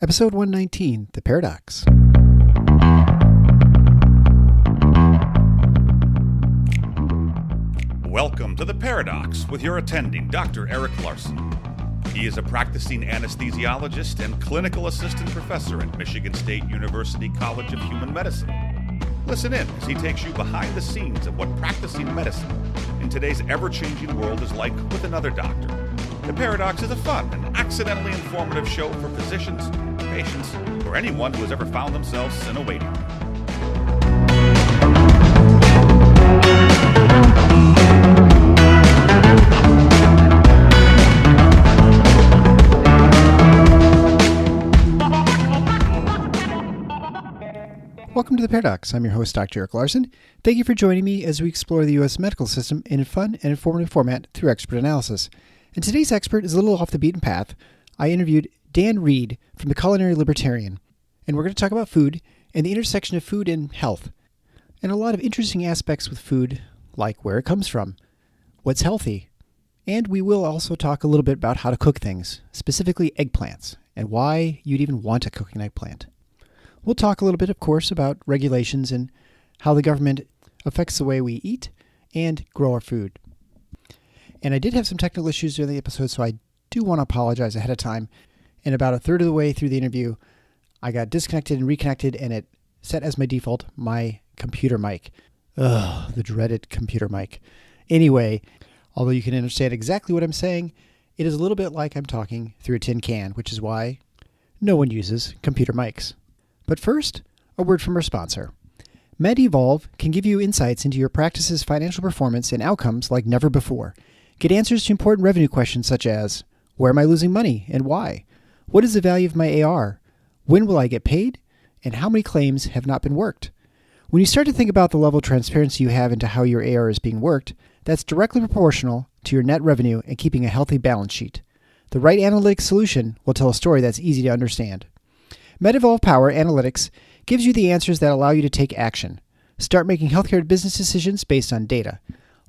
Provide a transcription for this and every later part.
Episode 119, The Paradox. Welcome to The Paradox with your attending, Dr. Eric Larson. He is a practicing anesthesiologist and clinical assistant professor at Michigan State University College of Human Medicine. Listen in as he takes you behind the scenes of what practicing medicine in today's ever-changing world is like with another doctor. The Paradox is a fun and accidentally informative show for physicians, patients, or anyone who has ever found themselves in a waiting room. Welcome to The Paradox. I'm your host, Dr. Eric Larson. Thank you for joining me as we explore the U.S. medical system in a fun and informative format through expert analysis. And today's expert is a little off the beaten path. I interviewed Dan Reid from the Culinary Libertarian, and we're going to talk about food and the intersection of food and health, and a lot of interesting aspects with food, like where it comes from, what's healthy, and we will also talk a little bit about how to cook things, specifically eggplants, and why you'd even want to cook an eggplant. We'll talk a little bit, of course, about regulations and how the government affects the way we eat and grow our food. And I did have some technical issues during the episode, so I do want to apologize ahead of time. And about a third of the way through the interview, I got disconnected and reconnected, and it set as my default my computer mic. Ugh, the dreaded computer mic. Anyway, although you can understand exactly what I'm saying, it is a little bit like I'm talking through a tin can, which is why no one uses computer mics. But first, a word from our sponsor. MedEvolve can give you insights into your practice's financial performance and outcomes like never before. Get answers to important revenue questions such as, where am I losing money and why? What is the value of my AR? When will I get paid? And how many claims have not been worked? When you start to think about the level of transparency you have into how your AR is being worked, that's directly proportional to your net revenue and keeping a healthy balance sheet. The right analytics solution will tell a story that's easy to understand. MedEvolve Power Analytics gives you the answers that allow you to take action. Start making healthcare business decisions based on data.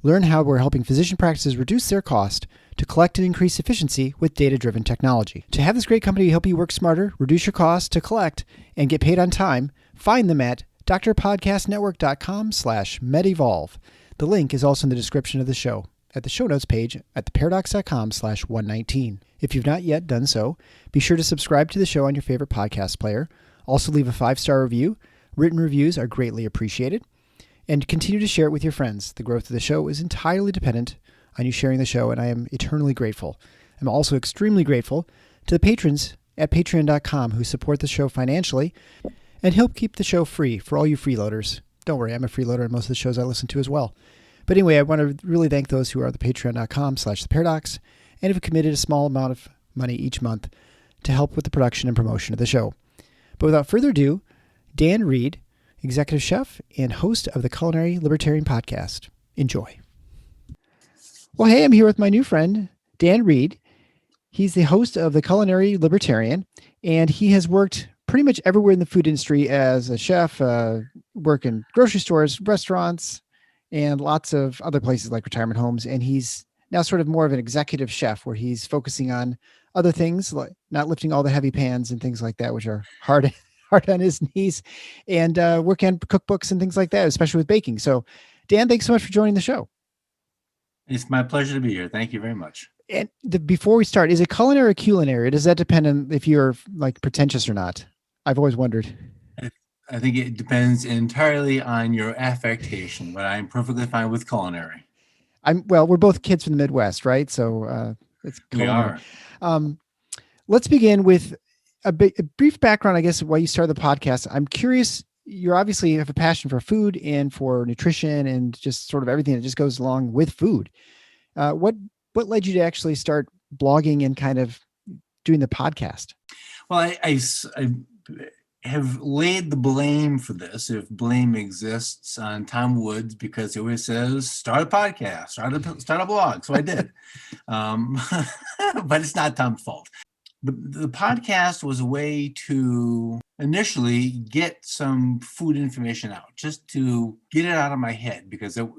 Learn how we're helping physician practices reduce their cost to collect and increase efficiency with data-driven technology. To have this great company help you work smarter, reduce your costs to collect, and get paid on time, find them at drpodcastnetwork.com/MedEvolve. The link is also in the description of the show, at the show notes page at theparadox.com/119. If you've not yet done so, be sure to subscribe to the show on your favorite podcast player. Also leave a 5-star review. Written reviews are greatly appreciated. And continue to share it with your friends. The growth of the show is entirely dependent on you sharing the show, and I am eternally grateful. I'm also extremely grateful to the patrons at patreon.com who support the show financially and help keep the show free for all you freeloaders. Don't worry, I'm a freeloader in most of the shows I listen to as well. But anyway, I want to really thank those who are the patreon.com/theparadox and have committed a small amount of money each month to help with the production and promotion of the show. But without further ado, Dan Reid, executive chef and host of the Culinary Libertarian podcast. Enjoy. Well, hey, I'm here with my new friend, Dan Reid. He's the host of the Culinary Libertarian, and he has worked pretty much everywhere in the food industry as a chef, work in grocery stores, restaurants, and lots of other places like retirement homes. And he's now sort of more of an executive chef where he's focusing on other things, like not lifting all the heavy pans and things like that, which are hard on his knees, and work on cookbooks and things like that, especially with baking. So Dan, thanks so much for joining the show. It's my pleasure to be here. Thank you very much. And before we start, is it culinary or culinary? Does that depend on if you're like pretentious or not? I've always wondered. I think it depends entirely on your affectation, but I'm perfectly fine with culinary. We're both kids from the Midwest, right? So it's culinary. We are. Let's begin with a brief background, I guess, why you started the podcast. I'm curious, you obviously have a passion for food and for nutrition and just sort of everything that just goes along with food. What led you to actually start blogging and kind of doing the podcast? Well, I have laid the blame for this, if blame exists, on Tom Woods, because he always says, start a podcast, start a blog. So I did. But it's not Tom's fault. The podcast was a way to initially get some food information out, just to get it out of my head, because it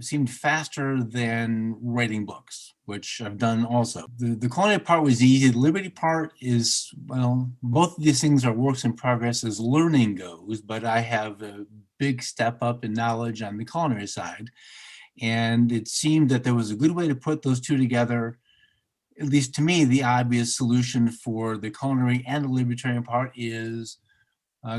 seemed faster than writing books, which I've done also. The culinary part was easy. The liberty part is, well, both of these things are works in progress as learning goes, but I have a big step up in knowledge on the culinary side. And it seemed that there was a good way to put those two together. At least to me, the obvious solution for the culinary and the libertarian part is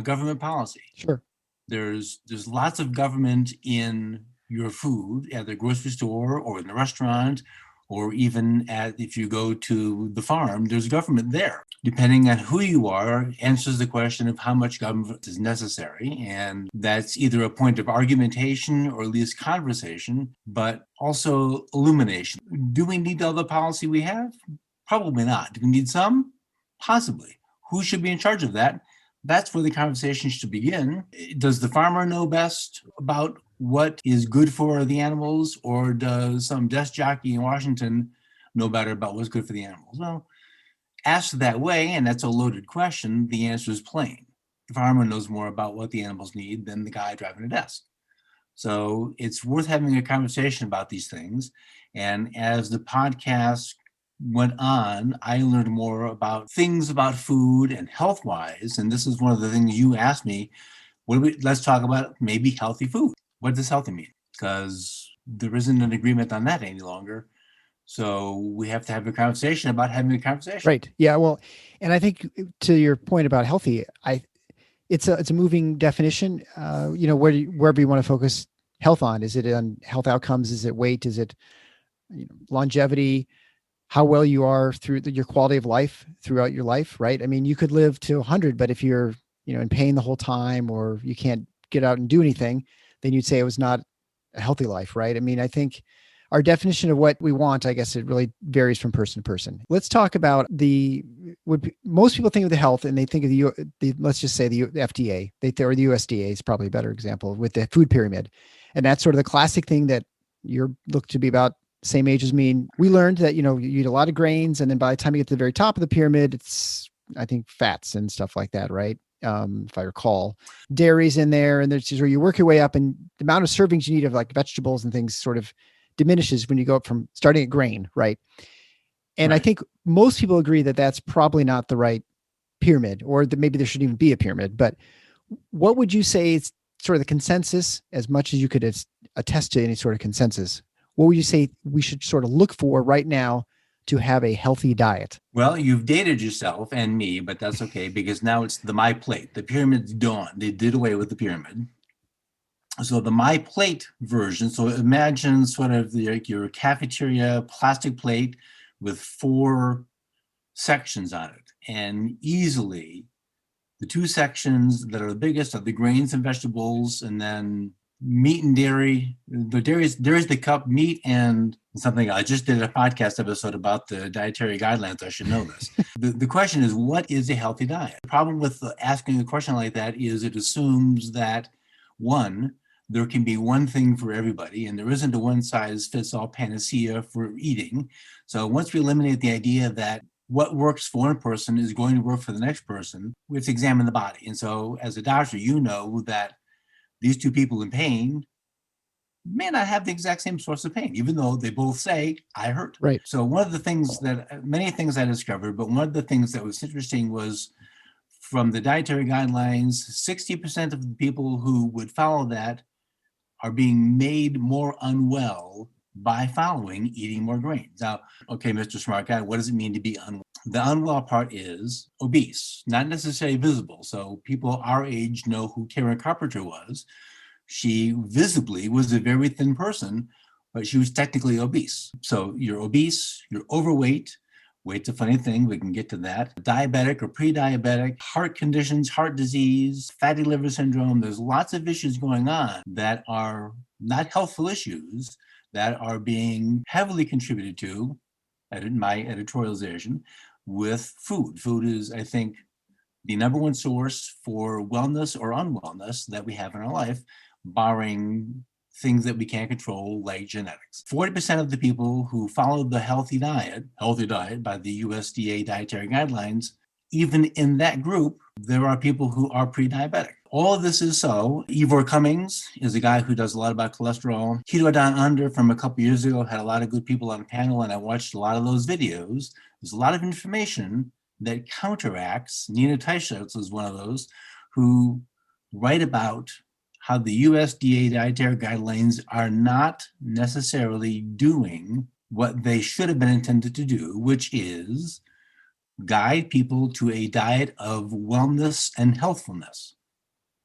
government policy. Sure. There's lots of government in your food at the grocery store or in the restaurant, or even if you go to the farm, there's government there. Depending on who you are, answers the question of how much government is necessary. And that's either a point of argumentation or at least conversation, but also illumination. Do we need all the policy we have? Probably not. Do we need some? Possibly. Who should be in charge of that? That's where the conversation should begin. Does the farmer know best about what is good for the animals, or does some desk jockey in Washington know better about what's good for the animals? Well, asked that way, and that's a loaded question, the answer is plain. The farmer knows more about what the animals need than the guy driving a desk. So it's worth having a conversation about these things. And as the podcast went on, I learned more about things about food and health-wise. And this is one of the things you asked me. Let's talk about maybe healthy food. What does healthy mean? Because there isn't an agreement on that any longer. So we have to have a conversation about having a conversation. Right. Yeah. Well, and I think to your point about healthy, it's a moving definition. Wherever you want to focus health on, is it on health outcomes? Is it weight? Is it longevity? How well you are through your quality of life throughout your life, right? I mean, you could live to 100, but if you're, in pain the whole time, or you can't get out and do anything, then you'd say it was not a healthy life, right? I mean, I think our definition of what we want, I guess it really varies from person to person. Let's talk about what most people think of the health, and they think of let's just say the FDA, or the USDA is probably a better example, with the food pyramid. And that's sort of the classic thing that you're looked to be about same age as me. We learned that, you eat a lot of grains, and then by the time you get to the very top of the pyramid, it's, I think, fats and stuff like that, right? If I recall, dairy's in there, and there's just where you work your way up, and the amount of servings you need of like vegetables and things sort of diminishes when you go up from starting at grain, right? And right. I think most people agree that that's probably not the right pyramid, or that maybe there shouldn't even be a pyramid. But what would you say is sort of the consensus, as much as you could attest to any sort of consensus? What would you say we should sort of look for right now to have a healthy diet? Well, you've dated yourself and me, but that's okay, because now it's the My Plate. The pyramid's gone. They did away with the pyramid. So the My Plate version, so imagine sort of your cafeteria plastic plate with 4 sections on it. And easily the 2 sections that are the biggest are the grains and vegetables, and then meat and dairy. The dairy is the cup, meat and something. I just did a podcast episode about the dietary guidelines. I should know this. The question is, what is a healthy diet? The problem with asking a question like that is it assumes that, one, there can be one thing for everybody, and there isn't a one-size-fits-all panacea for eating. So once we eliminate the idea that what works for one person is going to work for the next person, we have to examine the body. And so as a doctor, you know that these 2 people in pain may not have the exact same source of pain, even though they both say, I hurt. Right. So one of the things many things I discovered, but one of the things that was interesting was from the dietary guidelines, 60% of the people who would follow that are being made more unwell by following eating more grains. Now, okay, Mr. Smart Guy, what does it mean to be unwell? The unwell part is obese, not necessarily visible. So people our age know who Karen Carpenter was. She visibly was a very thin person, but she was technically obese. So you're obese, you're overweight. Weight's a funny thing, we can get to that. Diabetic or pre-diabetic, heart conditions, heart disease, fatty liver syndrome. There's lots of issues going on that are not healthful issues that are being heavily contributed to, in my editorialization, with food. Food is, I think, the number one source for wellness or unwellness that we have in our life, barring things that we can't control, like genetics. 40% of the people who follow the healthy diet by the USDA dietary guidelines, even in that group, there are people who are pre-diabetic. All of this is so. Ivor Cummings is a guy who does a lot about cholesterol. Keto Down Under from a couple years ago had a lot of good people on the panel, and I watched a lot of those videos. There's a lot of information that counteracts. Nina Teicholz is one of those who write about how the USDA dietary guidelines are not necessarily doing what they should have been intended to do, which is guide people to a diet of wellness and healthfulness.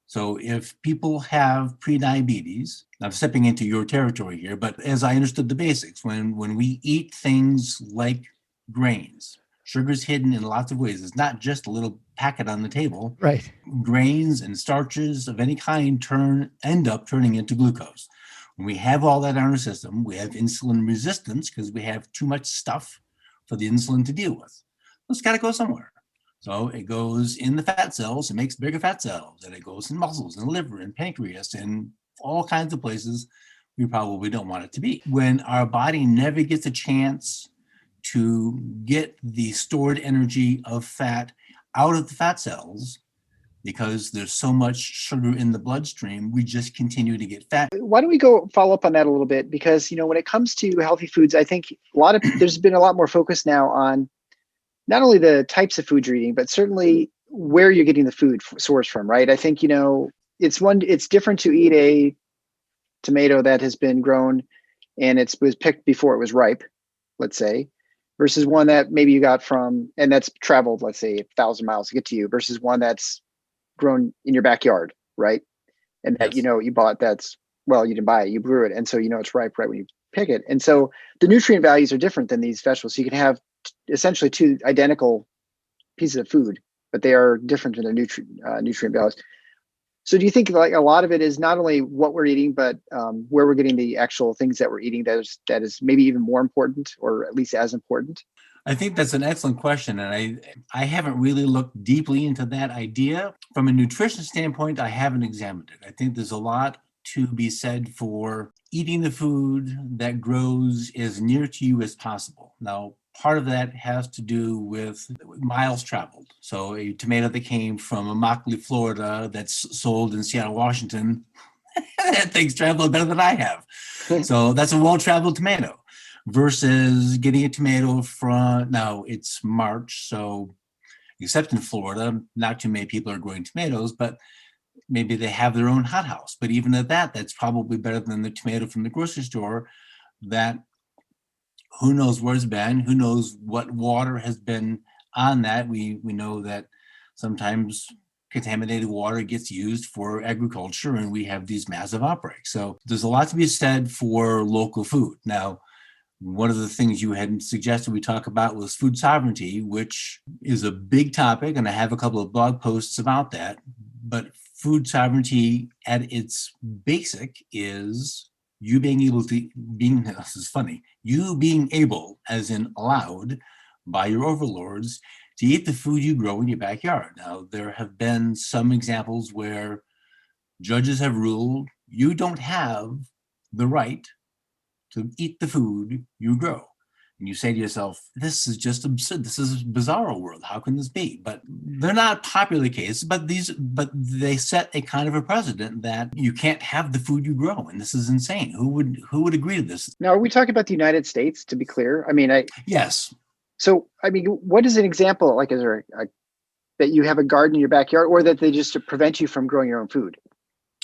So if people have prediabetes, I'm stepping into your territory here, but as I understood the basics, when we eat things like grains, sugar's hidden in lots of ways. It's not just a little packet on the table. Right. Grains and starches of any kind end up turning into glucose. When we have all that in our system, we have insulin resistance because we have too much stuff for the insulin to deal with. It's got to go somewhere. So it goes in the fat cells, it makes bigger fat cells, and it goes in muscles and liver and pancreas and all kinds of places we probably don't want it to be. When our body never gets a chance to get the stored energy of fat out of the fat cells, because there's so much sugar in the bloodstream, we just continue to get fat. Why don't we go follow up on that a little bit? Because, when it comes to healthy foods, I think there's been a lot more focus now on not only the types of food you're eating, but certainly where you're getting the food source from, right? I think, it's different to eat a tomato that has been grown and it was picked before it was ripe, let's say, versus one that maybe you got from, and that's traveled, let's say 1,000 miles to get to you, versus one that's grown in your backyard, right? And that, Yes. You bought you didn't buy it, you grew it. And so, it's ripe right when you pick it. And so the nutrient values are different than these vegetables. So you can have essentially two identical pieces of food, but they are different in their nutrient values. So do you think like a lot of it is not only what we're eating, but where we're getting the actual things that we're eating that is maybe even more important, or at least as important? I think that's an excellent question. And I haven't really looked deeply into that idea. From a nutrition standpoint, I haven't examined it. I think there's a lot to be said for eating the food that grows as near to you as possible. Now, part of that has to do with miles traveled. So a tomato that came from Immokalee, Florida, that's sold in Seattle, Washington, that thing's traveled better than I have. So that's a well-traveled tomato versus getting a tomato from, now it's March, so except in Florida, not too many people are growing tomatoes, but maybe they have their own hothouse. But even at that, that's probably better than the tomato from the grocery store that who knows where it's been, who knows what water has been on that. We know that sometimes contaminated water gets used for agriculture and we have these massive outbreaks. So there's a lot to be said for local food. Now, one of the things you had suggested we talk about was food sovereignty, which is a big topic, and I have a couple of blog posts about that. But food sovereignty at its basic is you being able to, this is funny, you being able, as in allowed by your overlords, to eat the food you grow in your backyard. Now, there have been some examples where judges have ruled you don't have the right to eat the food you grow. And you say to yourself, this is just absurd. This is a bizarre world. How can this be? But they're not popular cases, but they set a kind of a precedent that you can't have the food you grow. And this is insane. Who would agree to this? Now, are we talking about the United States, to be clear? Yes. So, what is an example? Like, is there that you have a garden in your backyard, or that they just prevent you from growing your own food?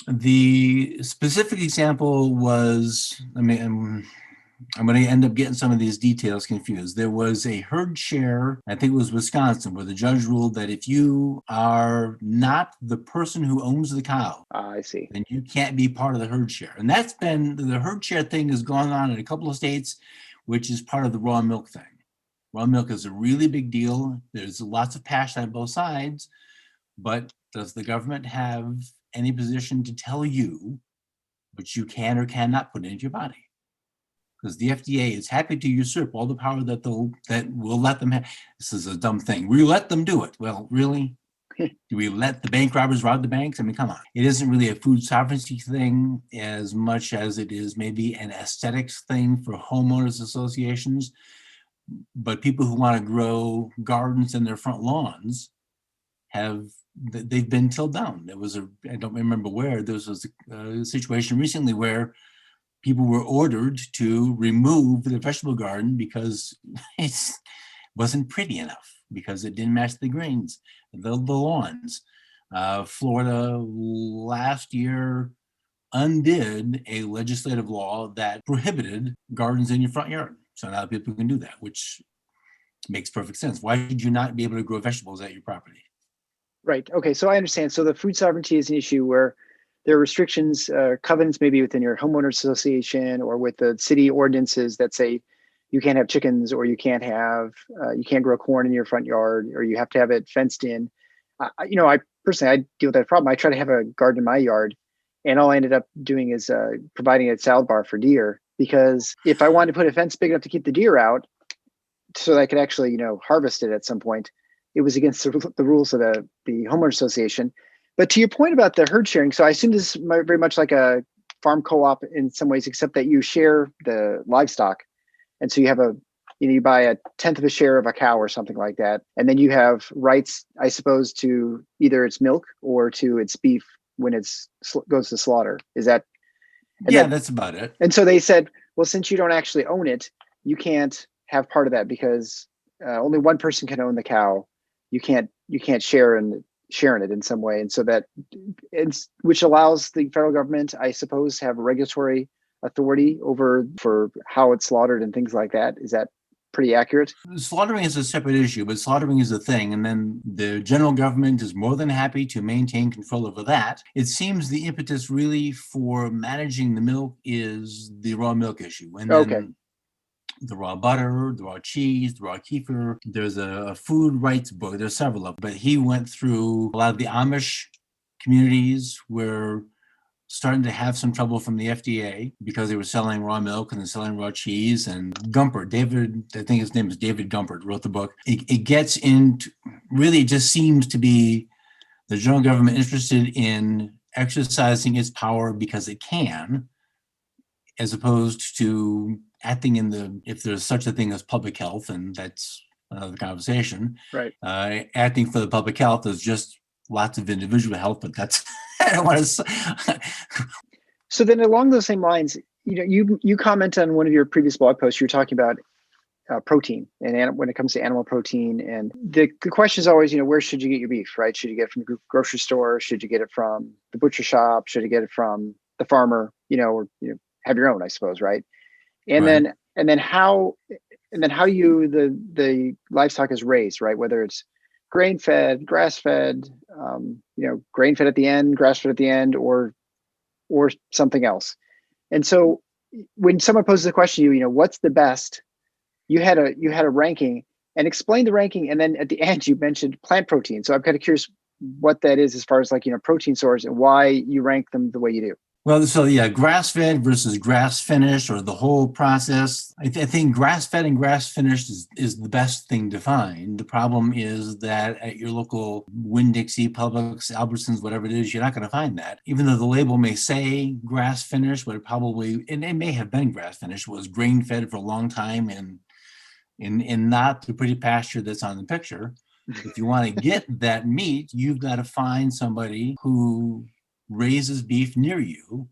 The specific example was, I'm going to end up getting some of these details confused. There was a herd share, I think it was Wisconsin, where the judge ruled that if you are not the person who owns the cow, I see, then you can't be part of the herd share. And that's been, the herd share thing has gone on in a couple of states, which is part of the raw milk thing. Raw milk is a really big deal. There's lots of passion on both sides, but does the government have any position to tell you what you can or cannot put into your body? Because the FDA is happy to usurp all the power that we'll let them have. This is a dumb thing. We let them do it. Well, really? Do we let the bank robbers rob the banks? Come on. It isn't really a food sovereignty thing as much as it is maybe an aesthetics thing for homeowners associations. But people who want to grow gardens in their front lawns they've been tilled down. I don't remember where, there was a situation recently where people were ordered to remove the vegetable garden because it wasn't pretty enough, because it didn't match the greens, the lawns. Florida last year undid a legislative law that prohibited gardens in your front yard. So now people can do that, which makes perfect sense. Why should you not be able to grow vegetables at your property? Right. Okay. So I understand. So the food sovereignty is an issue where there are restrictions, covenants maybe within your homeowners association or with the city ordinances that say you can't have chickens, or you can't grow corn in your front yard, or you have to have it fenced in. I personally, I deal with that problem. I try to have a garden in my yard, and all I ended up doing is providing a salad bar for deer, because if I wanted to put a fence big enough to keep the deer out so that I could actually, harvest it at some point, it was against the rules of the homeowner association. But to your point about the herd sharing, so I assume this is very much like a farm co-op in some ways, except that you share the livestock. And so you have you buy a tenth of a share of a cow or something like that. And then you have rights, I suppose, to either its milk or to its beef when it goes to slaughter. Is that? That's about it. And so they said, well, since you don't actually own it, you can't have part of that, because only one person can own the cow. You can't share in it in some way. And so which allows the federal government, I suppose, have regulatory authority for how it's slaughtered and things like that. Is that pretty accurate? Slaughtering is a separate issue, but slaughtering is a thing. And then the general government is more than happy to maintain control over that. It seems the impetus really for managing the milk is the raw milk issue. And then the raw butter, the raw cheese, the raw kefir. There's a food rights book. There's several of them. But he went through a lot of the Amish communities were starting to have some trouble from the FDA because they were selling raw milk and then selling raw cheese. And Gumpert, I think his name is David Gumpert, wrote the book. It gets into, really it just seems to be the general government interested in exercising its power because it can, as opposed to acting if there's such a thing as public health, and that's another conversation. Right. Acting for the public health is just lots of individual health, but that's, I don't want to. So then along those same lines, you comment on one of your previous blog posts, you were talking about protein, and when it comes to animal protein, and the question is always, where should you get your beef, right? Should you get it from the grocery store? Should you get it from the butcher shop? Should you get it from the farmer, or have your own, I suppose, right? And right. then how the livestock is raised, right? Whether it's grain fed, grass fed, grain fed at the end, grass fed at the end, or something else. And so when someone poses the question to you, what's the best? You had a ranking, and explain the ranking, and then at the end you mentioned plant protein. So I'm kind of curious what that is as far as protein source and why you rank them the way you do. Well, so yeah, grass-fed versus grass-finished, or the whole process. I think grass-fed and grass-finished is the best thing to find. The problem is that at your local Winn-Dixie, Publix, Albertsons, whatever it is, you're not going to find that. Even though the label may say grass-finished, but it may have been grass-finished, was grain-fed for a long time in not the pretty pasture that's on the picture. If you want to get that meat, you've got to find somebody who raises beef near you,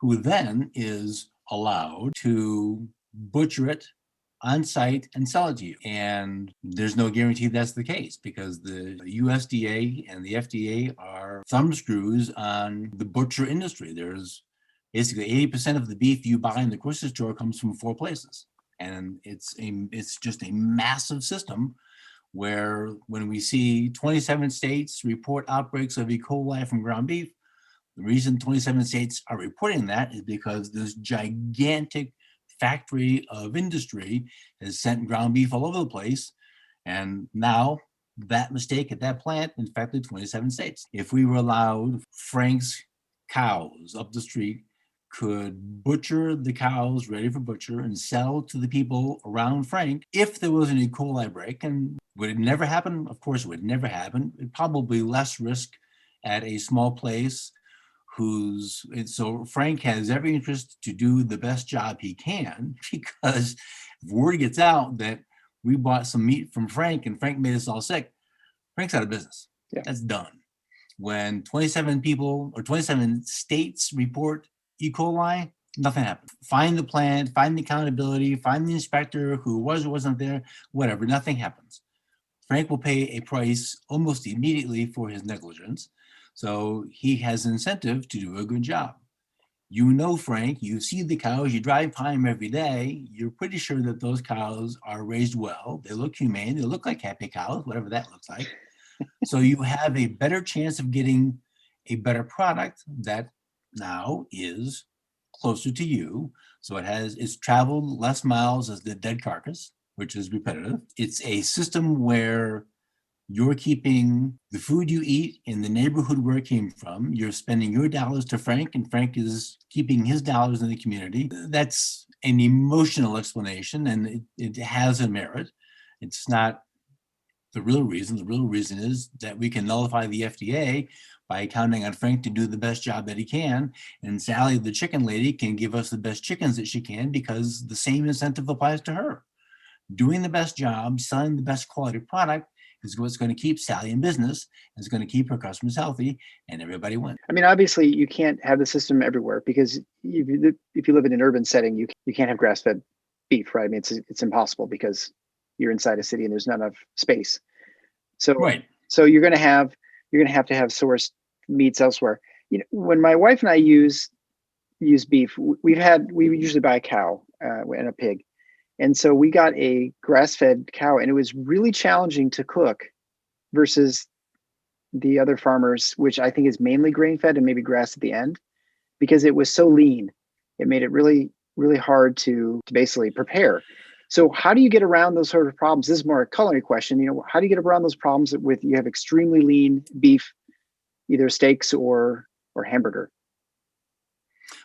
who then is allowed to butcher it on site and sell it to you. And there's no guarantee that's the case, because the USDA and the FDA are thumb screws on the butcher industry. There's basically 80% of the beef you buy in the grocery store comes from 4 places. And it's just a massive system where when we see 27 states report outbreaks of E. coli from ground beef, the reason 27 states are reporting that is because this gigantic factory of industry has sent ground beef all over the place. And now that mistake at that plant infected 27 states. If we were allowed, Frank's cows up the street could butcher the cows ready for butcher and sell to the people around Frank. If there was an E. coli break, and would it never happen? Of course it would never happen. It'd probably less risk at a small place so Frank has every interest to do the best job he can, because if word gets out that we bought some meat from Frank and Frank made us all sick, Frank's out of business. Yeah. That's done. When 27 people or 27 states report E. coli, nothing happens. Find the plant, find the accountability, find the inspector who was or wasn't there, whatever, nothing happens. Frank will pay a price almost immediately for his negligence. So he has incentive to do a good job. You know, Frank, you see the cows, you drive by them every day, you're pretty sure that those cows are raised well. They look humane, they look like happy cows, whatever that looks like. So you have a better chance of getting a better product that now is closer to you. So it's traveled less miles as the dead carcass, which is repetitive. It's a system where you're keeping the food you eat in the neighborhood where it came from. You're spending your dollars to Frank, and Frank is keeping his dollars in the community. That's an emotional explanation, and it has a merit. It's not the real reason. The real reason is that we can nullify the FDA by counting on Frank to do the best job that he can, and Sally, the chicken lady, can give us the best chickens that she can because the same incentive applies to her. Doing the best job, selling the best quality product is what's going to keep Sally in business, is going to keep her customers healthy, and everybody wins. I mean, obviously, you can't have the system everywhere because if you live in an urban setting, you can't have grass-fed beef, right? I mean, it's impossible because you're inside a city and there's not enough space. So, right. So you're going to have to have sourced meats elsewhere. You know, when my wife and I use beef, we usually buy a cow and a pig. And so we got a grass-fed cow, and it was really challenging to cook versus the other farmers, which I think is mainly grain-fed and maybe grass at the end, because it was so lean. It made it really, really hard to basically prepare. So how do you get around those sort of problems? This is more a culinary question. You know, how do you get around those problems with you have extremely lean beef, either steaks or hamburger?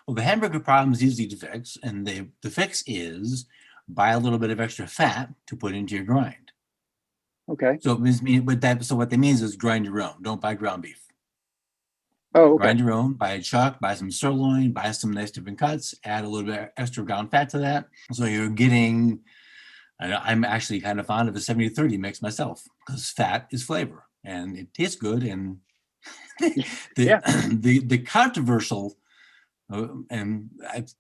Well, the hamburger problem is easy to fix, and the fix is buy a little bit of extra fat to put into your grind. Okay. So what that means is grind your own. Don't buy ground beef. Oh, okay. Grind your own, buy a chuck, buy some sirloin, buy some nice different cuts, add a little bit of extra ground fat to that. So you're getting, I'm actually kind of fond of a 70-30 mix myself because fat is flavor and it tastes good. And the controversial, and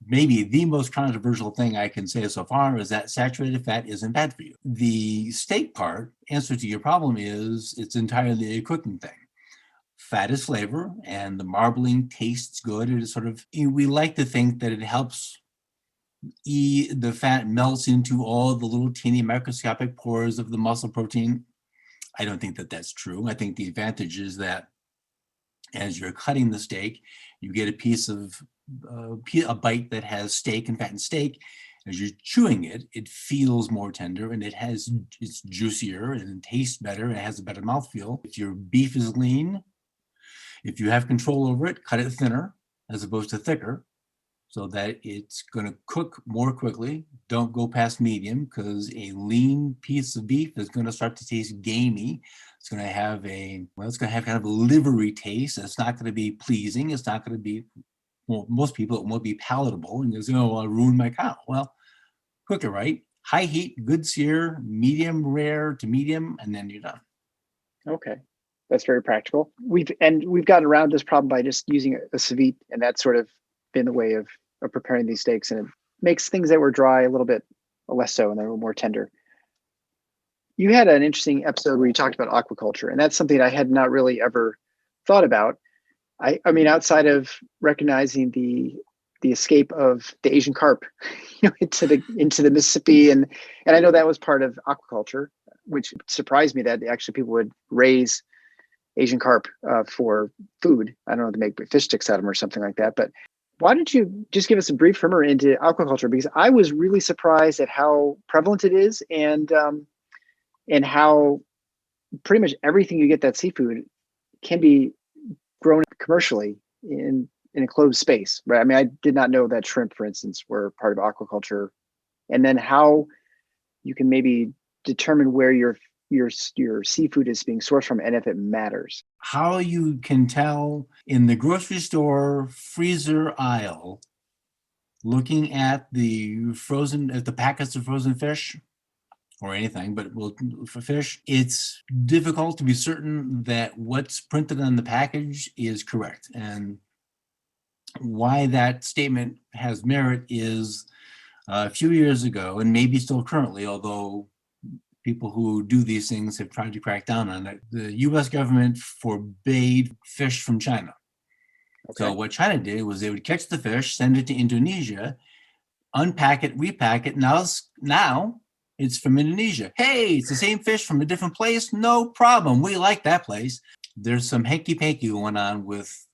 maybe the most controversial thing I can say so far is that saturated fat isn't bad for you. The steak part, answer to your problem is it's entirely a cooking thing. Fat is flavor, and the marbling tastes good. It is we like to think that it helps the fat melts into all the little teeny microscopic pores of the muscle protein. I don't think that that's true. I think the advantage is that as you're cutting the steak, you get a bite that has steak and fat and steak. As you're chewing it, it feels more tender and it's juicier and it tastes better and it has a better mouthfeel. If your beef is lean, if you have control over it, cut it thinner as opposed to thicker so that it's going to cook more quickly. Don't go past medium because a lean piece of beef is going to start to taste gamey. It's going to have kind of a livery taste. It's not going to be pleasing. It's not going to be, well, most people, it won't be palatable. And you'll say, oh, I'll ruin my cow. Well, cook it right. High heat, good sear, medium rare to medium, and then you're done. Okay. That's very practical. We've gotten around this problem by just using a sous vide, and that's sort of been the way of preparing these steaks, and it makes things that were dry a little bit less so, and they're a little more tender. You had an interesting episode where you talked about aquaculture, and that's something I had not really ever thought about. I mean, outside of recognizing the escape of the Asian carp, into the Mississippi, and I know that was part of aquaculture, which surprised me that actually people would raise Asian carp for food. I don't know, to make fish sticks out of them or something like that. But why don't you just give us a brief primer into aquaculture? Because I was really surprised at how prevalent it is and how pretty much everything you get that seafood can be grown commercially in a closed space, right? I mean, I did not know that shrimp, for instance, were part of aquaculture, and then how you can maybe determine where your seafood is being sourced from and if it matters. How you can tell in the grocery store freezer aisle, looking at the packets of frozen fish, or anything, but for fish, it's difficult to be certain that what's printed on the package is correct. And why that statement has merit is a few years ago, and maybe still currently, although people who do these things have tried to crack down on it, the US government forbade fish from China. Okay. So what China did was they would catch the fish, send it to Indonesia, unpack it, repack it. Now it's from Indonesia. Hey, it's the same fish from a different place. No problem. We like that place. There's some hanky-panky going on with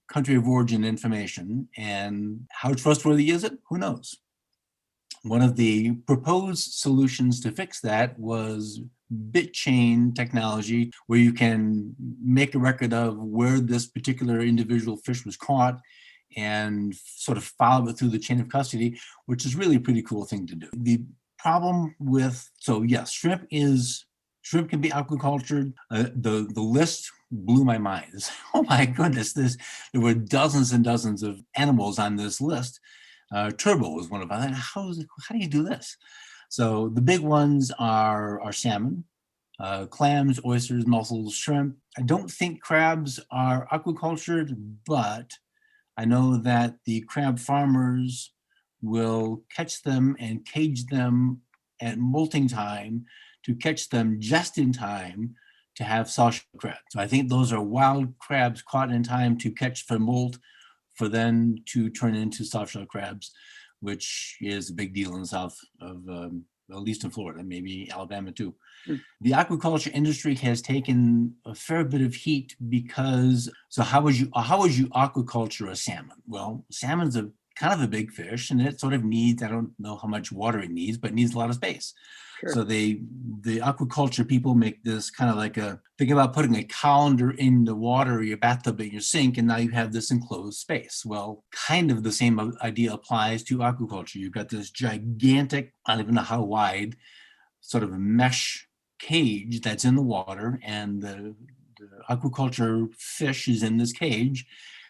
country of origin information, and how trustworthy is it? Who knows? One of the proposed solutions to fix that was bit chain technology, where you can make a record of where this particular individual fish was caught and sort of follow it through the chain of custody, which is really a pretty cool thing to do. The problem with, so yes, shrimp can be aquacultured. The list blew my mind. Oh my goodness, there were dozens and dozens of animals on this list. Turbo was one of them. How do you do this? So the big ones are salmon, clams, oysters, mussels, shrimp. I don't think crabs are aquacultured, but I know that the crab farmers will catch them and cage them at molting time to catch them just in time to have soft-shell crabs. So I think those are wild crabs caught in time to catch for molt, for then to turn into soft-shell crabs, which is a big deal in the south of, at least in Florida, maybe Alabama too. The aquaculture industry has taken a fair bit of heat because, so how would you aquaculture a salmon? Well, salmon's kind of a big fish, and it sort of needs, I don't know how much water it needs, but it needs a lot of space. Sure. So the aquaculture people make this kind of like think about putting a colander in the water, your bathtub, in your sink, and now you have this enclosed space. Well, kind of the same idea applies to aquaculture. You've got this gigantic, I don't even know how wide, sort of a mesh cage that's in the water, and the aquaculture fish is in this cage,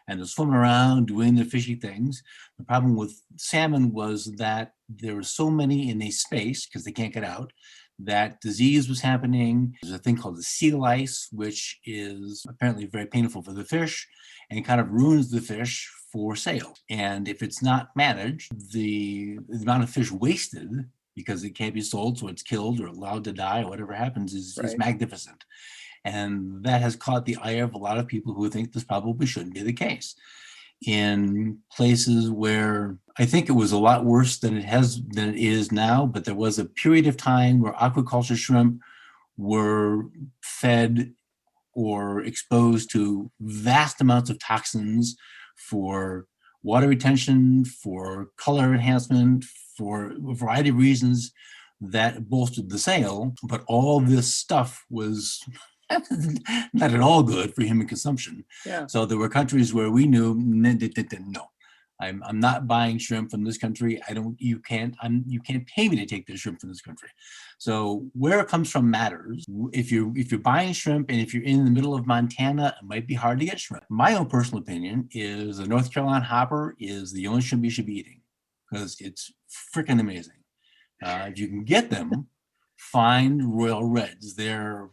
and they're swimming around doing their fishy things. The problem with salmon was that there were so many in a space, because they can't get out, that disease was happening. There's a thing called the sea lice, which is apparently very painful for the fish and kind of ruins the fish for sale. And if it's not managed, the amount of fish wasted, because it can't be sold, so it's killed or allowed to die or whatever happens, is magnificent. And that has caught the eye of a lot of people who think this probably shouldn't be the case. In places where I think it was a lot worse than it is now, but there was a period of time where aquaculture shrimp were fed or exposed to vast amounts of toxins for water retention, for color enhancement, for a variety of reasons that bolstered the sale. But all this stuff was not at all good for human consumption. Yeah. So there were countries where we knew, no, I'm not buying shrimp from this country. You can't pay me to take this shrimp from this country. So where it comes from matters. If you're buying shrimp, and if you're in the middle of Montana, it might be hard to get shrimp. My own personal opinion is the North Carolina hopper is the only shrimp you should be eating, because it's freaking amazing. If you can get them, find Royal Reds. They're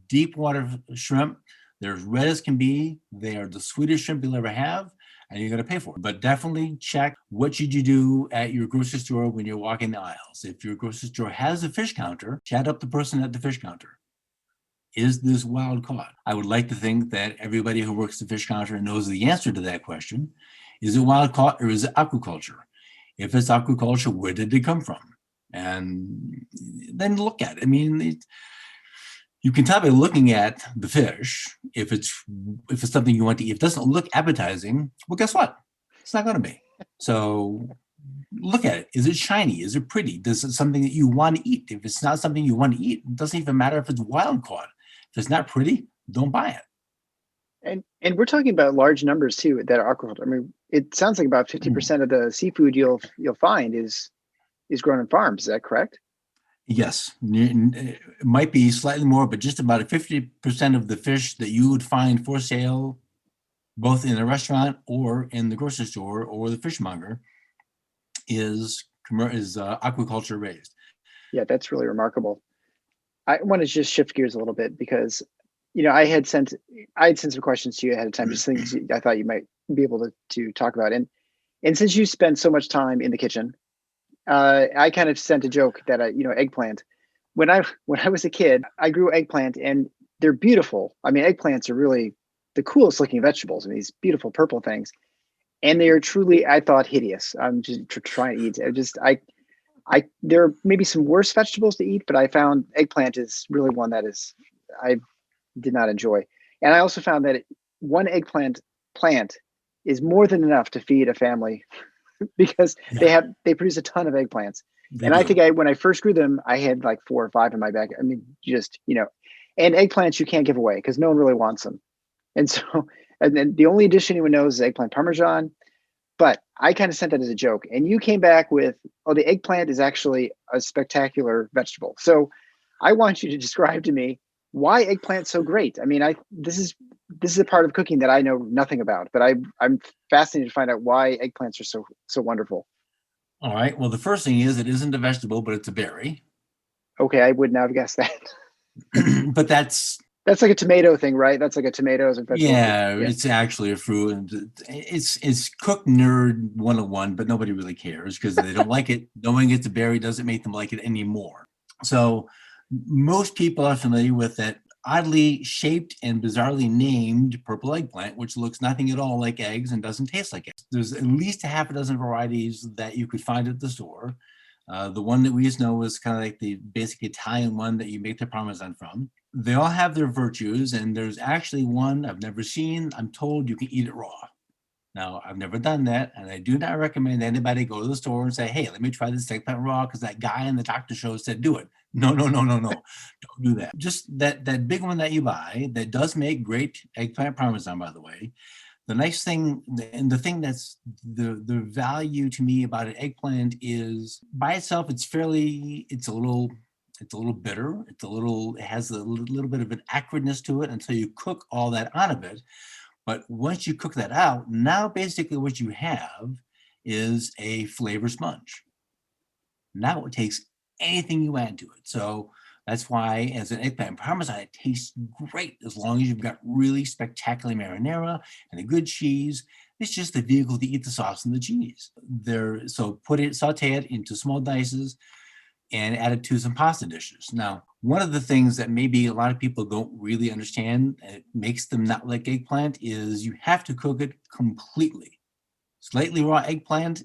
deep water shrimp. They're as red as can be. They are the sweetest shrimp you'll ever have, and you're going to pay for it. But definitely check what should you do at your grocery store when you're walking the aisles. If your grocery store has a fish counter, chat up the person at the fish counter. Is this wild caught? I would like to think that everybody who works the fish counter knows the answer to that question. Is it wild caught or is it aquaculture? If it's aquaculture, where did it come from? And then look at it. I mean, you can tell by looking at the fish if it's something you want to eat. If it doesn't look appetizing, well, guess what? It's not going to be. So look at it. Is it shiny? Is it pretty? Is it something that you want to eat? If it's not something you want to eat, it doesn't even matter if it's wild caught. If it's not pretty, don't buy it. And we're talking about large numbers too that are aquaculture. I mean, it sounds like about 50% of the seafood you'll find is grown in farms. Is that correct? Yes, it might be slightly more, but just about 50% of the fish that you would find for sale, both in a restaurant or in the grocery store or the fishmonger, is aquaculture raised. Yeah, that's really remarkable. I want to just shift gears a little bit because, I had sent some questions to you ahead of time, just things I thought you might be able to talk about. And since you spend so much time in the kitchen, I kind of sent a joke that eggplant. When I was a kid, I grew eggplant, and they're beautiful. I mean, eggplants are really the coolest looking vegetables. I mean, these beautiful purple things, and they are truly, I thought, hideous. I'm just trying to eat. There are maybe some worse vegetables to eat, but I found eggplant is really one that I did not enjoy. And I also found that one eggplant plant is more than enough to feed a family because Yeah, they produce a ton of eggplants. they And I think do. when I first grew them, I had like 4 or 5 in my back. I mean, and eggplants you can't give away because no one really wants them. And so, and then the only addition anyone knows is eggplant parmesan. But I kind of sent that as a joke, and you came back with, "Oh, the eggplant is actually a spectacular vegetable." So, I want you to describe to me why eggplant's so great. I mean, this is a part of cooking that I know nothing about, but I'm fascinated to find out why eggplants are so wonderful. All right. Well, the first thing is it isn't a vegetable, but it's a berry. Okay, I would not have guessed that. But that's That's like a tomato thing, right? That's like a tomato as a vegetable fruit. yeah, Yeah. it's actually a fruit, and it's cook nerd 101, but nobody really cares because they don't like it. Knowing it's a berry doesn't make them like it anymore. So most people are familiar with that oddly shaped and bizarrely named purple eggplant, which looks nothing at all like eggs and doesn't taste like eggs. There's at least a half a dozen varieties that you could find at the store. The one that we just know is kind of like the basic Italian one that you make the Parmesan from. They all have their virtues, and there's actually one I've never seen. I'm told you can eat it raw. Now, I've never done that, and I do not recommend anybody go to the store and say, hey, let me try this eggplant raw because that guy in the doctor show said do it. No, no, no, no, no. Don't do that. Just that big one that you buy that does make great eggplant Parmesan, by the way. The nice thing, and the thing that's the value to me about an eggplant is by itself, it's a little bitter. It has a little bit of an acridness to it until you cook all that out of it. But once you cook that out, now basically what you have is a flavor sponge. Now it takes anything you add to it. So that's why as an eggplant parmesan, it tastes great as long as you've got really spectacular marinara and a good cheese. It's just the vehicle to eat the sauce and the cheese. So saute it into small dices and add it to some pasta dishes. Now, one of the things that maybe a lot of people don't really understand, it makes them not like eggplant, is you have to cook it completely. Slightly raw eggplant,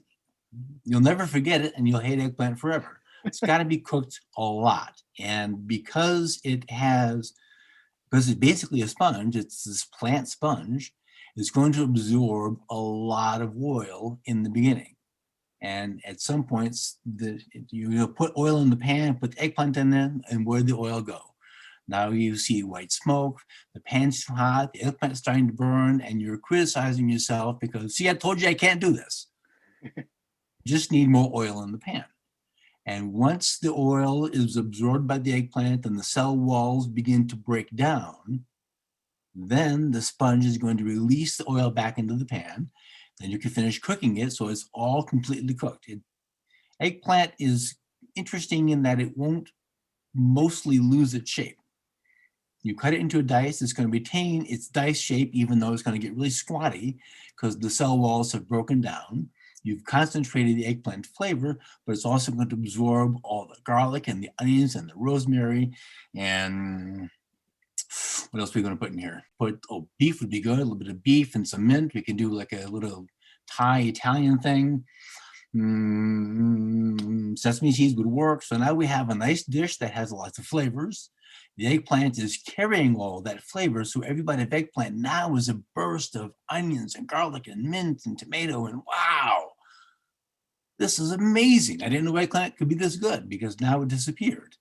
you'll never forget it and you'll hate eggplant forever. It's got to be cooked a lot. And because it's basically a sponge, it's this plant sponge, it's going to absorb a lot of oil in the beginning. And at some points, you put oil in the pan, put the eggplant in there, and where'd the oil go? Now you see white smoke, the pan's too hot, the eggplant's starting to burn, and you're criticizing yourself because, see, I told you I can't do this. You just need more oil in the pan. And once the oil is absorbed by the eggplant and the cell walls begin to break down, then the sponge is going to release the oil back into the pan. Then you can finish cooking it so it's all completely cooked. Eggplant is interesting in that it won't mostly lose its shape. You cut it into a dice, it's going to retain its dice shape, even though it's going to get really squatty because the cell walls have broken down. You've concentrated the eggplant flavor, but it's also going to absorb all the garlic and the onions and the rosemary. And what else are we going to put in here? Beef would be good, a little bit of beef and some mint. We can do like a little Thai Italian thing. Sesame seeds would work. So now we have a nice dish that has lots of flavors. The eggplant is carrying all that flavor. So every bite of eggplant now is a burst of onions and garlic and mint and tomato. And wow, this is amazing. I didn't know eggplant could be this good because now it disappeared.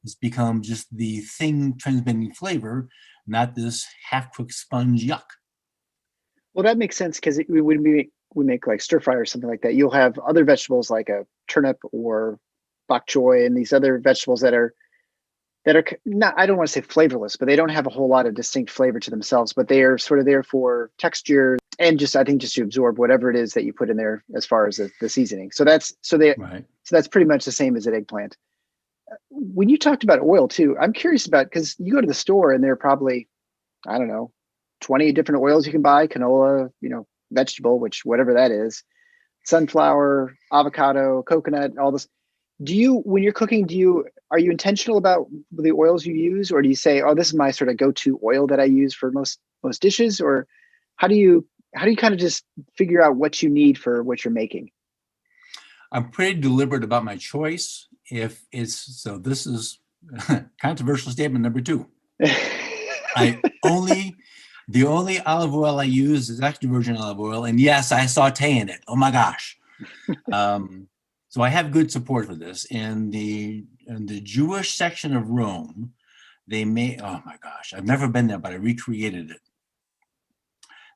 It's become just the thing transmitting flavor, not this half-cooked sponge yuck. Well, that makes sense because when we make like stir fry or something like that, you'll have other vegetables like a turnip or bok choy and these other vegetables that are not, I don't want to say flavorless, but they don't have a whole lot of distinct flavor to themselves, but they are sort of there for texture and just, I think, just to absorb whatever it is that you put in there as far as the seasoning. So that's Right. pretty much the same as an eggplant. when you talked about oil too, I'm curious about, because you go to the store and there are probably, I don't know, 20 different oils you can buy, canola, vegetable, which whatever that is, sunflower, avocado, coconut, all this. When you're cooking, are you intentional about the oils you use, or do you say, oh, this is my sort of go-to oil that I use for most dishes? Or how do you kind of just figure out what you need for what you're making? I'm pretty deliberate about my choice. This is controversial statement number 2. The only olive oil I use is extra virgin olive oil, and yes, I saute in it. Oh my gosh! So I have good support for this. In the Jewish section of Rome, they make, oh my gosh, I've never been there, but I recreated it.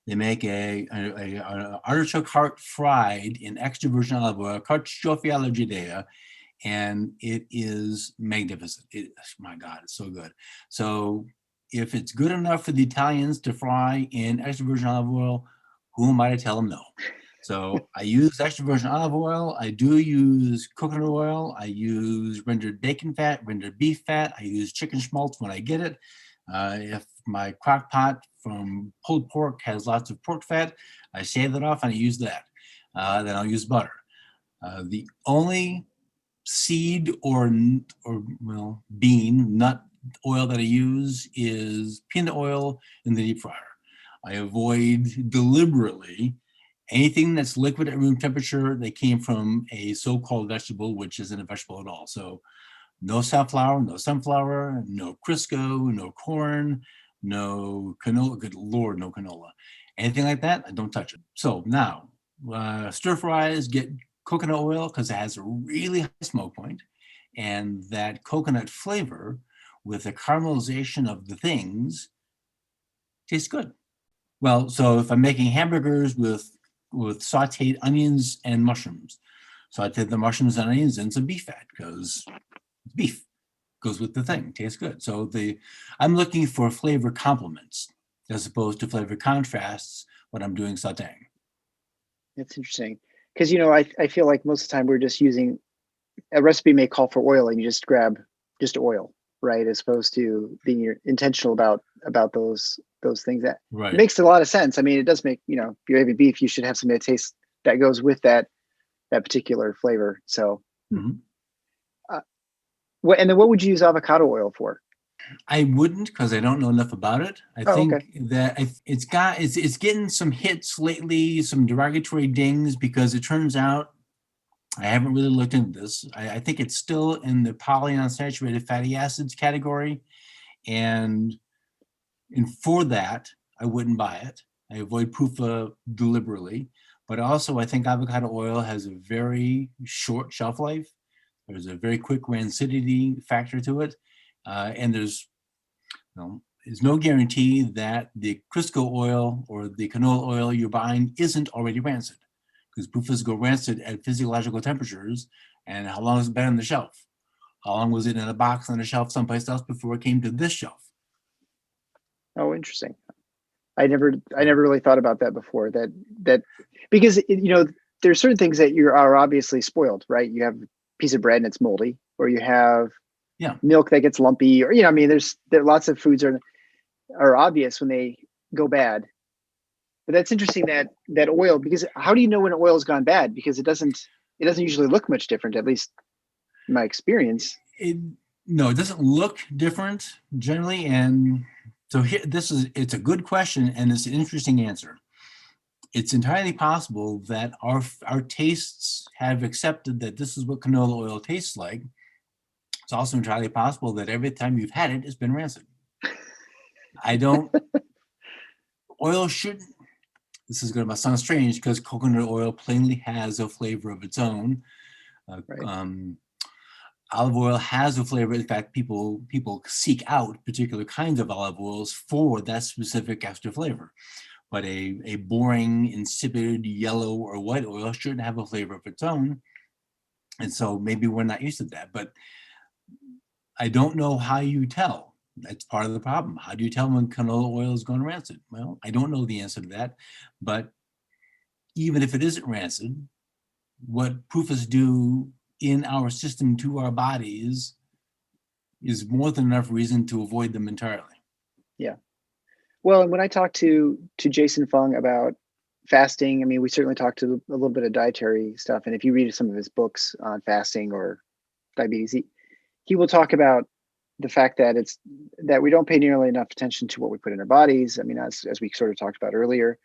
They make an artichoke heart fried in extra virgin olive oil, cacio alla Judea, and it is magnificent. My God, it's so good. So if it's good enough for the Italians to fry in extra virgin olive oil, who am I to tell them no? So I use extra virgin olive oil. I do use coconut oil. I use rendered bacon fat, rendered beef fat. I use chicken schmaltz when I get it. If my crock pot from pulled pork has lots of pork fat, I shave that off and I use that. Then I'll use butter. The only seed or bean, nut oil that I use is peanut oil in the deep fryer. I avoid deliberately anything that's liquid at room temperature that came from a so-called vegetable, which isn't a vegetable at all. So no sunflower, no Crisco, no corn, no canola. Good Lord, no canola. Anything like that, I don't touch it. So now, stir fries, get coconut oil because it has a really high smoke point, and that coconut flavor with the caramelization of the things tastes good. Well, so if I'm making hamburgers with sauteed onions and mushrooms, saute the mushrooms and onions in some beef fat because beef goes with the thing, tastes good. So I'm looking for flavor complements as opposed to flavor contrasts when I'm doing sauteing. That's interesting. Because, I feel like most of the time we're just using a recipe may call for oil and you just grab just oil, right? As opposed to being intentional about those things. That right. Makes a lot of sense. I mean, it does make, if you're having beef, you should have something that tastes, that goes with that particular flavor. So, and then what would you use avocado oil for? I wouldn't, because I don't know enough about it. I think okay. that it's getting some hits lately, some derogatory dings, because it turns out, I haven't really looked into this. I think it's still in the polyunsaturated fatty acids category. And for that, I wouldn't buy it. I avoid PUFA deliberately. But also, I think avocado oil has a very short shelf life. There's a very quick rancidity factor to it. And there's no guarantee that the Crisco oil or the canola oil you're buying isn't already rancid, because PUFAs go rancid at physiological temperatures. And how long has it been on the shelf? How long was it in a box on a shelf someplace else before it came to this shelf? Oh, interesting. I never really thought about that before. That because there's certain things that are obviously spoiled, right? You have a piece of bread and it's moldy, or you have milk that gets lumpy, or there are lots of foods are obvious when they go bad. But that's interesting that oil, because how do you know when an oil's gone bad? Because it doesn't usually look much different, at least in my experience. It doesn't look different generally. And so here, it's a good question, and it's an interesting answer. It's entirely possible that our tastes have accepted that this is what canola oil tastes like. It's also entirely possible that every time you've had it, it's been rancid. Oil shouldn't, this is going to sound strange because coconut oil plainly has a flavor of its own. Right. Olive oil has a flavor. In fact, people seek out particular kinds of olive oils for that specific extra flavor. But a boring, insipid yellow or white oil shouldn't have a flavor of its own. And so maybe we're not used to that. But I don't know how you tell. That's part of the problem. How do you tell when canola oil is going rancid? Well, I don't know the answer to that. But even if it isn't rancid, what PUFAs do in our system to our bodies is more than enough reason to avoid them entirely. Yeah. Well, and when I talked to Jason Fung about fasting, I mean, we certainly talked to a little bit of dietary stuff. And if you read some of his books on fasting or diabetes, he will talk about the fact that that we don't pay nearly enough attention to what we put in our bodies. I mean, as we sort of talked about earlier,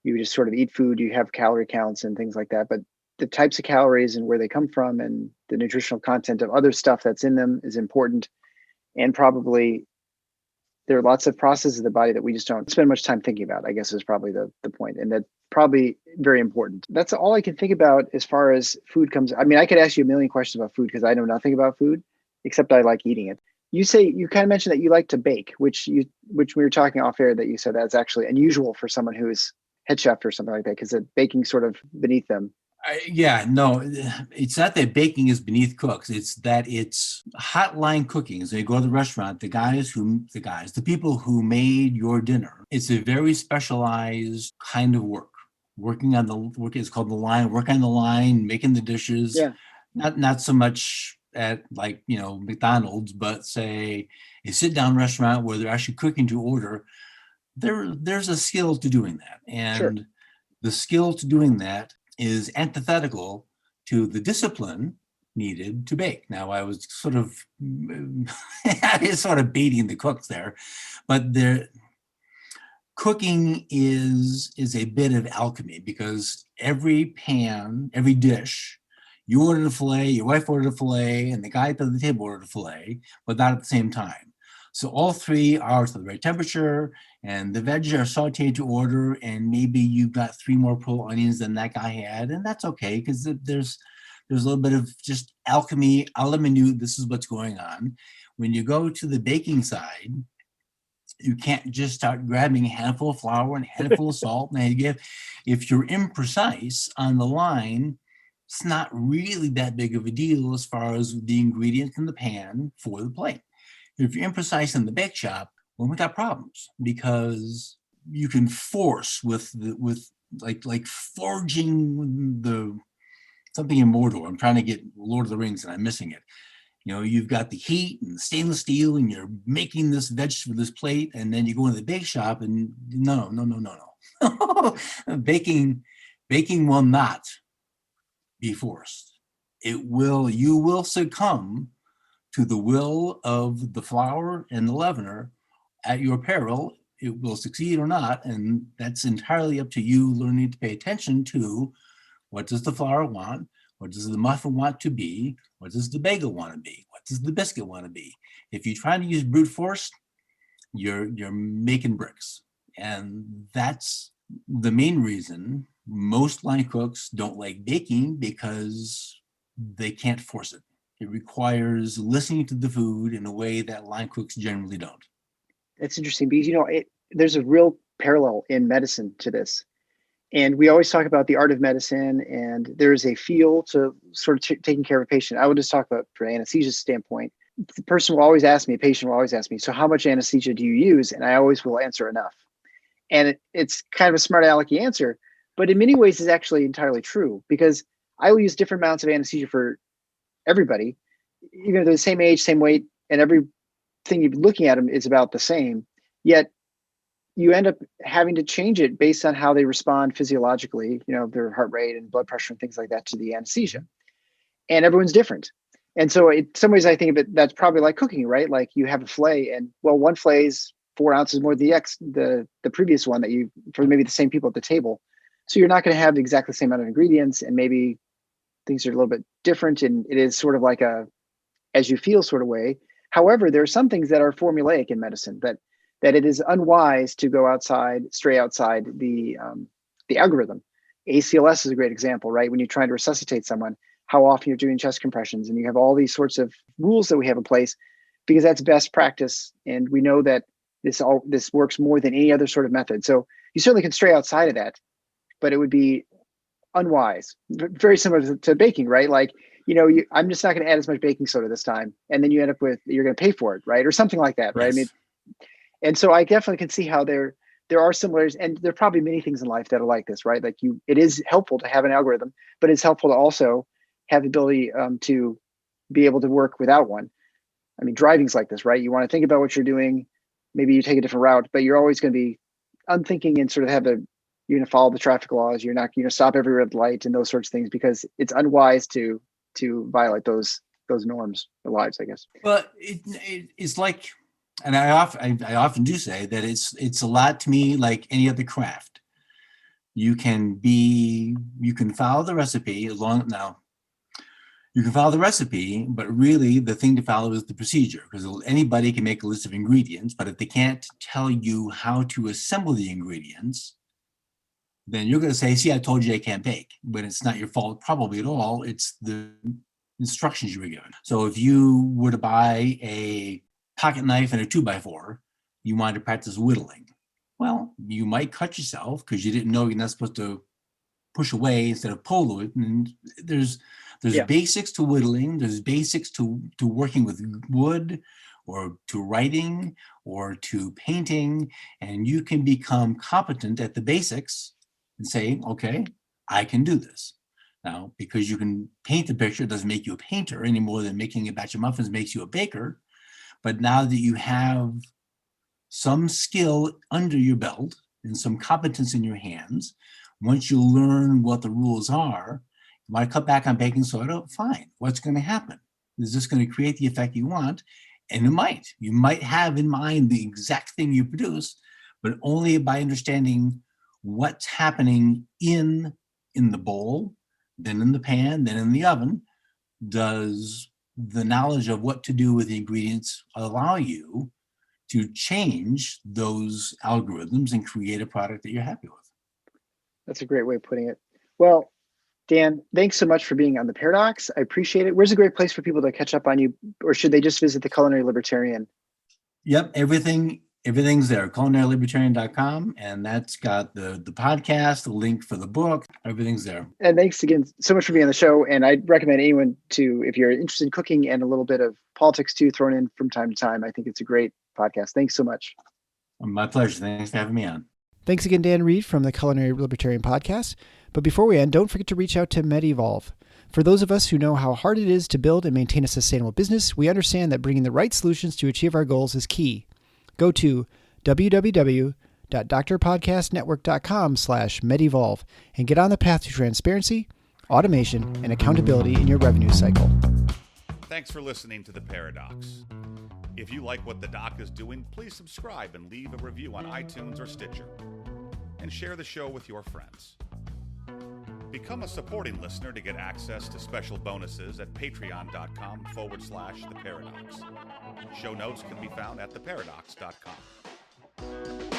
you just sort of eat food, you have calorie counts and things like that. But the types of calories and where they come from and the nutritional content of other stuff that's in them is important. And probably there are lots of processes of the body that we just don't spend much time thinking about, I guess is probably the point. And that's probably very important. That's all I can think about as far as food comes. I mean, I could ask you a million questions about food because I know nothing about food, except I like eating it. You kind of mentioned that you like to bake, which we were talking off air that you said that's actually unusual for someone who's head chef or something like that, because baking's sort of beneath them. No, it's not that baking is beneath cooks. It's that it's hotline cooking. So you go to the restaurant, the people who made your dinner, it's a very specialized kind of work. It's called the line, work on the line, making the dishes. Yeah. Not so much at McDonald's, but say a sit down restaurant where they're actually cooking to order. There's a skill to doing that. And sure. The skill to doing that is antithetical to the discipline needed to bake. Now, I was sort of baiting the cooks there, but cooking is a bit of alchemy, because every dish, you ordered a filet, your wife ordered a filet, and the guy at the table ordered a filet, but not at the same time. So all three are to the right temperature, and the veggies are sauteed to order, and maybe you've got 3 more pearl onions than that guy had, and that's okay, because there's a little bit of just alchemy, a la minute, this is what's going on. When you go to the baking side, you can't just start grabbing a handful of flour and a handful of salt, and if you're imprecise on the line, it's not really that big of a deal as far as the ingredients in the pan for the plate. If you're imprecise in the bake shop, well, we got problems, because you can force with forging something in Mordor. I'm trying to get Lord of the Rings and I'm missing it. You've got the heat and the stainless steel, and you're making this vegetable, this plate, and then you go into the bake shop and no. Baking will not be forced. You will succumb to the will of the flour and the leavener at your peril. It will succeed or not, and that's entirely up to you learning to pay attention to what does the flour want, what does the muffin want to be, what does the bagel want to be, what does the biscuit want to be. If you try to use brute force, you're making bricks. And that's the main reason most line cooks don't like baking, because they can't force it. It requires listening to the food in a way that line cooks generally don't. It's interesting because, there's a real parallel in medicine to this. And we always talk about the art of medicine, and there's a feel to sort of taking care of a patient. I would just talk about from anesthesia standpoint. The patient will always ask me, so how much anesthesia do you use? And I always will answer enough. And it's kind of a smart alecky answer, but in many ways it's actually entirely true, because I will use different amounts of anesthesia for everybody, even if they're the same age, same weight, and everything you're looking at them is about the same. Yet you end up having to change it based on how they respond physiologically, their heart rate and blood pressure and things like that to the anesthesia. And everyone's different. And so in some ways I think of it, that's probably like cooking, right? Like you have a filet, and one filet is 4 ounces more than the previous one that you, for maybe the same people at the table. So you're not going to have exactly the same amount of ingredients, and maybe things are a little bit different, and it is sort of like a as you feel sort of way. However, there are some things that are formulaic in medicine that it is unwise to go stray outside the algorithm. ACLS is a great example, right? When you're trying to resuscitate someone, how often you're doing chest compressions, and you have all these sorts of rules that we have in place, because that's best practice. And we know that this works more than any other sort of method. So you certainly can stray outside of that, but it would be unwise. Very similar to baking, right? Like, I'm just not going to add as much baking soda this time. And then you end up with, you're going to pay for it, right? Or something like that, right? Yes. I mean, and so I definitely can see how there are similarities, and there are probably many things in life that are like this, right? Like it is helpful to have an algorithm, but it's helpful to also have the ability to be able to work without one. I mean, driving's like this, right? You want to think about what you're doing. Maybe you take a different route, but you're always going to be unthinking and sort of you're going to follow the traffic laws. You're not going to stop every red light and those sorts of things, because it's unwise to violate those norms or lives, I guess. Well, it's like, and I often do say that it's a lot to me like any other craft. You can follow the recipe you can follow the recipe, but really the thing to follow is the procedure, because anybody can make a list of ingredients, but if they can't tell you how to assemble the ingredients, then you're going to say, see, I told you I can't bake, but it's not your fault probably at all. It's the instructions you were given. So if you were to buy a pocket knife and a 2x4, you wanted to practice whittling. Well, you might cut yourself because you didn't know you're not supposed to push away instead of pull it. And there's basics to whittling. There's basics to working with wood, or to writing, or to painting, and you can become competent at the basics and say, okay, I can do this. Now, because you can paint a picture doesn't make you a painter any more than making a batch of muffins makes you a baker. But now that you have some skill under your belt and some competence in your hands, once you learn what the rules are, you want to cut back on baking soda, fine. What's going to happen? Is this going to create the effect you want? And it might. You might have in mind the exact thing you produce, but only by understanding what's happening in the bowl, then in the pan, then in the oven, does the knowledge of what to do with the ingredients allow you to change those algorithms and create a product that you're happy with. That's a great way of putting it. Well, Dan, thanks so much for being on the Paradox. I appreciate it. Where's a great place for people to catch up on you, or should they just visit the Culinary Libertarian? Yep, everything's there, culinarilibertarian.com, and that's got the podcast, the link for the book, everything's there. And thanks again so much for being on the show. And I'd recommend anyone to, if you're interested in cooking and a little bit of politics too, thrown in from time to time, I think it's a great podcast. Thanks so much. My pleasure. Thanks for having me on. Thanks again, Dan Reid from the Culinary Libertarian Podcast. But before we end, don't forget to reach out to MedEvolve. For those of us who know how hard it is to build and maintain a sustainable business, we understand that bringing the right solutions to achieve our goals is key. Go to www.drpodcastnetwork.com/MedEvolve and get on the path to transparency, automation, and accountability in your revenue cycle. Thanks for listening to The Paradox. If you like what the doc is doing, please subscribe and leave a review on iTunes or Stitcher. And share the show with your friends. Become a supporting listener to get access to special bonuses at patreon.com/theparadox. Show notes can be found at theparadox.com.